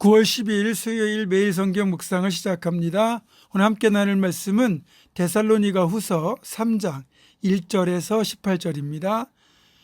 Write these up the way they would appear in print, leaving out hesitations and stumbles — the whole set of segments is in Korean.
9월 12일 수요일 매일 성경 묵상을 시작합니다. 오늘 함께 나눌 말씀은 데살로니가 후서 3장 1절에서 18절입니다.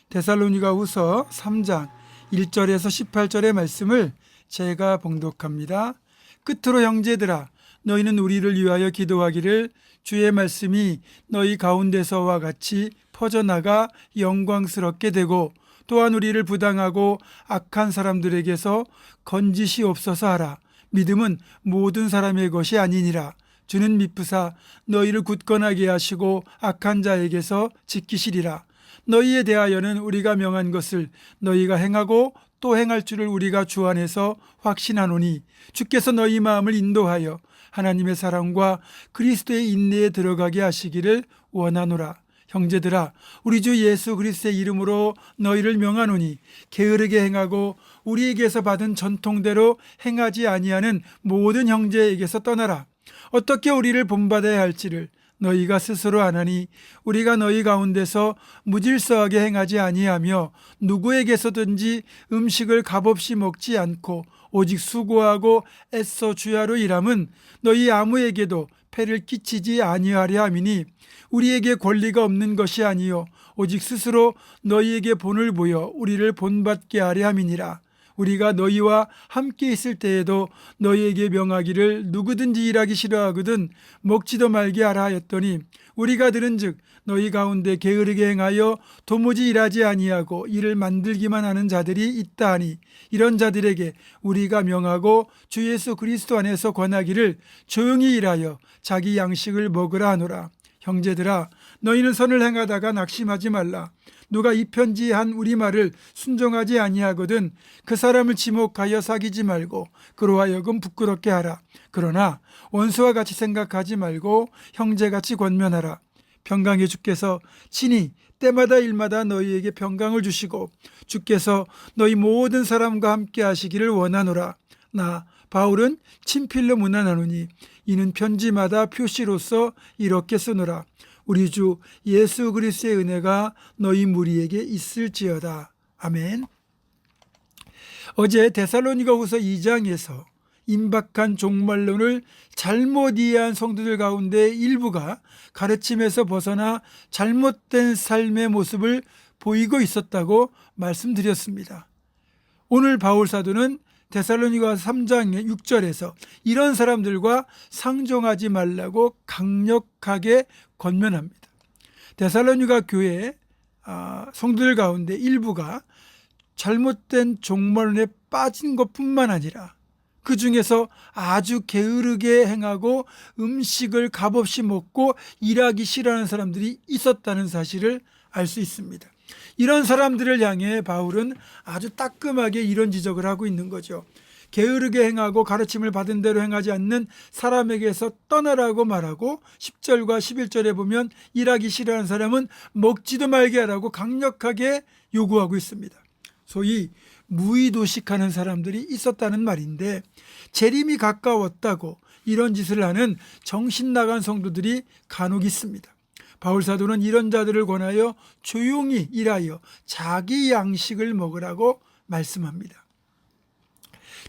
데살로니가 후서 3장 1절에서 18절의 말씀을 제가 봉독합니다. 끝으로 형제들아, 너희는 우리를 위하여 기도하기를, 주의 말씀이 너희 가운데서와 같이 퍼져나가 영광스럽게 되고 또한 우리를 부당하고 악한 사람들에게서 건지시옵소서 하라. 믿음은 모든 사람의 것이 아니니라. 주는 미쁘사 너희를 굳건하게 하시고 악한 자에게서 지키시리라. 너희에 대하여는 우리가 명한 것을 너희가 행하고 또 행할 줄을 우리가 주 안에서 확신하노니, 주께서 너희 마음을 인도하여 하나님의 사랑과 그리스도의 인내에 들어가게 하시기를 원하노라. 형제들아, 우리 주 예수 그리스도의 이름으로 너희를 명하노니, 게으르게 행하고 우리에게서 받은 전통대로 행하지 아니하는 모든 형제에게서 떠나라. 어떻게 우리를 본받아야 할지를 너희가 스스로 아나니, 우리가 너희 가운데서 무질서하게 행하지 아니하며 누구에게서든지 음식을 값없이 먹지 않고 오직 수고하고 애써 주야로 일함은 너희 아무에게도 폐를 끼치지 아니하려 함이니, 우리에게 권리가 없는 것이 아니요 오직 스스로 너희에게 본을 보여 우리를 본받게 하려 함이니라. 우리가 너희와 함께 있을 때에도 너희에게 명하기를, 누구든지 일하기 싫어하거든 먹지도 말게 하라 하였더니, 우리가 들은즉 너희 가운데 게으르게 행하여 도무지 일하지 아니하고 일을 만들기만 하는 자들이 있다 하니, 이런 자들에게 우리가 명하고 주 예수 그리스도 안에서 권하기를 조용히 일하여 자기 양식을 먹으라 하노라. 형제들아, 너희는 선을 행하다가 낙심하지 말라. 누가 이 편지한 우리 말을 순종하지 아니하거든 그 사람을 지목하여 사귀지 말고 그로 하여금 부끄럽게 하라. 그러나 원수와 같이 생각하지 말고 형제같이 권면하라. 평강의 주께서 친히 때마다 일마다 너희에게 평강을 주시고 주께서 너희 모든 사람과 함께 하시기를 원하노라. 나 바울은 친필로 문안하노니, 이는 편지마다 표시로서 이렇게 쓰노라. 우리 주 예수 그리스도의 은혜가 너희 무리에게 있을지어다. 아멘. 어제 데살로니가 후서 2장에서 임박한 종말론을 잘못 이해한 성도들 가운데 일부가 가르침에서 벗어나 잘못된 삶의 모습을 보이고 있었다고 말씀드렸습니다. 오늘 바울 사도는 데살로니가 3장 6절에서 이런 사람들과 상종하지 말라고 강력하게 권면합니다. 데살로니가 교회 성도들 가운데 일부가 잘못된 종말론에 빠진 것뿐만 아니라 그 중에서 아주 게으르게 행하고 음식을 값없이 먹고 일하기 싫어하는 사람들이 있었다는 사실을 알 수 있습니다. 이런 사람들을 향해 바울은 아주 따끔하게 이런 지적을 하고 있는 거죠. 게으르게 행하고 가르침을 받은 대로 행하지 않는 사람에게서 떠나라고 말하고, 10절과 11절에 보면 일하기 싫어하는 사람은 먹지도 말게 하라고 강력하게 요구하고 있습니다. 소위 무의도식하는 사람들이 있었다는 말인데, 재림이 가까웠다고 이런 짓을 하는 정신 나간 성도들이 간혹 있습니다. 바울 사도는 이런 자들을 권하여 조용히 일하여 자기 양식을 먹으라고 말씀합니다.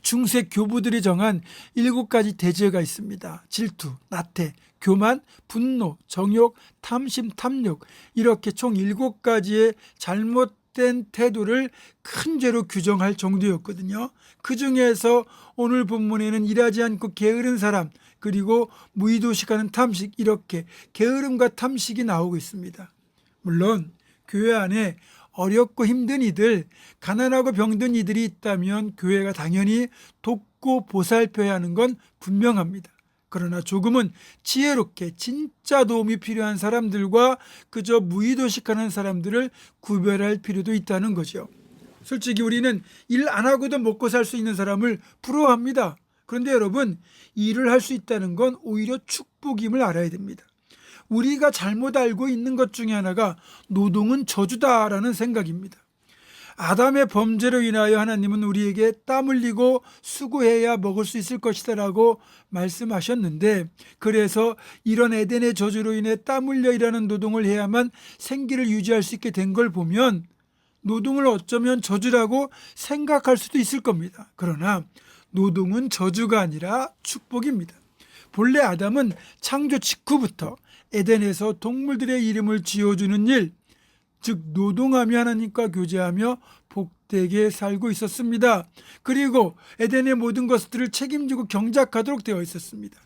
중세 교부들이 정한 7가지 대죄가 있습니다. 질투, 나태, 교만, 분노, 정욕, 탐심, 탐욕, 이렇게 총 7가지의 잘못된 태도를 큰 죄로 규정할 정도였거든요. 그 중에서 오늘 본문에는 일하지 않고 게으른 사람, 그리고 무의도식하는 탐식, 이렇게 게으름과 탐식이 나오고 있습니다. 물론 교회 안에 어렵고 힘든 이들, 가난하고 병든 이들이 있다면 교회가 당연히 돕고 보살펴야 하는 건 분명합니다. 그러나 조금은 지혜롭게 진짜 도움이 필요한 사람들과 그저 무의도식하는 사람들을 구별할 필요도 있다는 거죠. 솔직히 우리는 일 안 하고도 먹고 살 수 있는 사람을 부러워합니다. 그런데 여러분, 일을 할 수 있다는 건 오히려 축복임을 알아야 됩니다. 우리가 잘못 알고 있는 것 중에 하나가 노동은 저주다라는 생각입니다. 아담의 범죄로 인하여 하나님은 우리에게 땀 흘리고 수고해야 먹을 수 있을 것이다 라고 말씀하셨는데, 그래서 이런 에덴의 저주로 인해 땀 흘려 일하는 노동을 해야만 생기를 유지할 수 있게 된 걸 보면 노동을 어쩌면 저주라고 생각할 수도 있을 겁니다. 그러나 노동은 저주가 아니라 축복입니다. 본래 아담은 창조 직후부터 에덴에서 동물들의 이름을 지어주는 일, 즉 노동하며 하나님과 교제하며 복되게 살고 있었습니다. 그리고 에덴의 모든 것들을 책임지고 경작하도록 되어 있었습니다.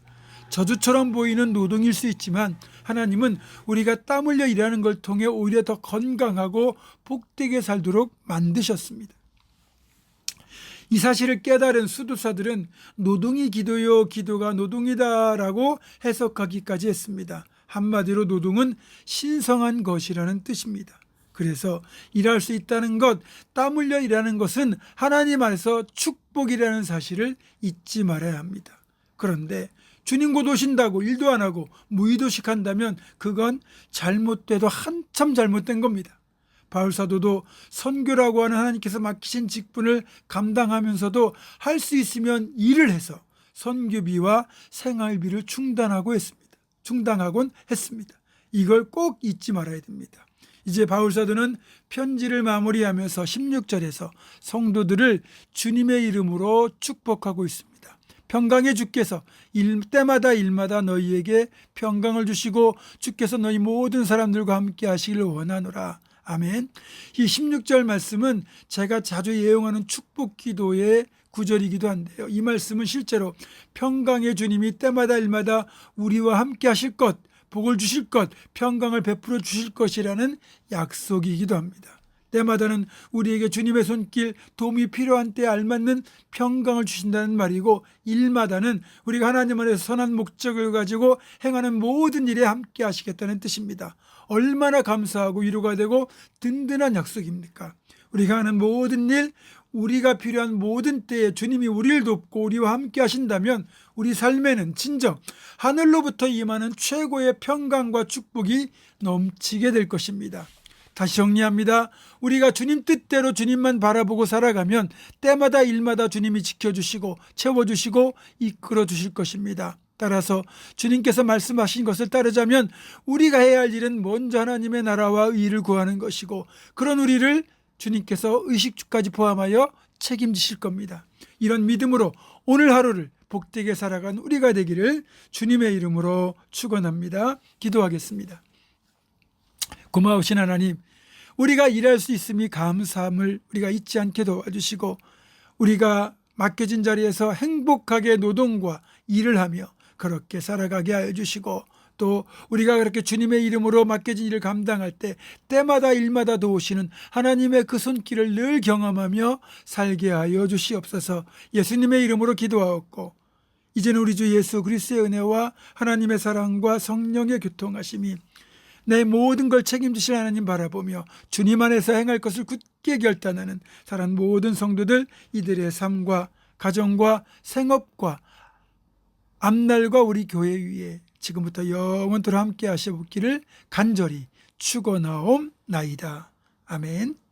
저주처럼 보이는 노동일 수 있지만 하나님은 우리가 땀 흘려 일하는 걸 통해 오히려 더 건강하고 복되게 살도록 만드셨습니다. 이 사실을 깨달은 수도사들은 노동이 기도요, 기도가 노동이다라고 해석하기까지 했습니다. 한마디로 노동은 신성한 것이라는 뜻입니다. 그래서 일할 수 있다는 것, 땀 흘려 일하는 것은 하나님 안에서 축복이라는 사실을 잊지 말아야 합니다. 그런데 주님 곧 오신다고 일도 안 하고 무의도식 한다면 그건 잘못돼도 한참 잘못된 겁니다. 바울 사도도 선교라고 하는 하나님께서 맡기신 직분을 감당하면서도 할 수 있으면 일을 해서 선교비와 생활비를 충당하곤 했습니다. 이걸 꼭 잊지 말아야 됩니다. 이제 바울 사도는 편지를 마무리하면서 16절에서 성도들을 주님의 이름으로 축복하고 있습니다. 평강의 주께서 때마다 일마다 너희에게 평강을 주시고 주께서 너희 모든 사람들과 함께 하시기를 원하노라. 아멘. 이 16절 말씀은 제가 자주 예용하는 축복 기도의 구절이기도 한데요. 이 말씀은 실제로 평강의 주님이 때마다 일마다 우리와 함께 하실 것, 복을 주실 것, 평강을 베풀어 주실 것이라는 약속이기도 합니다. 때마다는 우리에게 주님의 손길, 도움이 필요한 때에 알맞는 평강을 주신다는 말이고, 일마다는 우리가 하나님 안에서 선한 목적을 가지고 행하는 모든 일에 함께 하시겠다는 뜻입니다. 얼마나 감사하고 위로가 되고 든든한 약속입니까? 우리가 하는 모든 일, 우리가 필요한 모든 때에 주님이 우리를 돕고 우리와 함께 하신다면 우리 삶에는 진정 하늘로부터 임하는 최고의 평강과 축복이 넘치게 될 것입니다. 다시 정리합니다. 우리가 주님 뜻대로 주님만 바라보고 살아가면 때마다 일마다 주님이 지켜주시고 채워주시고 이끌어 주실 것입니다. 따라서 주님께서 말씀하신 것을 따르자면 우리가 해야 할 일은 먼저 하나님의 나라와 의를 구하는 것이고, 그런 우리를 주님께서 의식주까지 포함하여 책임지실 겁니다. 이런 믿음으로 오늘 하루를 복되게 살아간 우리가 되기를 주님의 이름으로 축원합니다. 기도하겠습니다. 고마우신 하나님, 우리가 일할 수 있음이 감사함을 우리가 잊지 않게 도와주시고, 우리가 맡겨진 자리에서 행복하게 노동과 일을 하며 그렇게 살아가게 하여 주시고, 또 우리가 그렇게 주님의 이름으로 맡겨진 일을 감당할 때 때마다 일마다 도우시는 하나님의 그 손길을 늘 경험하며 살게 하여 주시옵소서. 예수님의 이름으로 기도하옵고, 이제는 우리 주 예수 그리스도의 은혜와 하나님의 사랑과 성령의 교통하심이 내 모든 걸 책임지실 하나님 바라보며 주님 안에서 행할 것을 굳게 결단하는 사랑 모든 성도들, 이들의 삶과 가정과 생업과 앞날과 우리 교회 위에 지금부터 영원토록 함께 하시옵기를 간절히 축원하옵나이다. 아멘.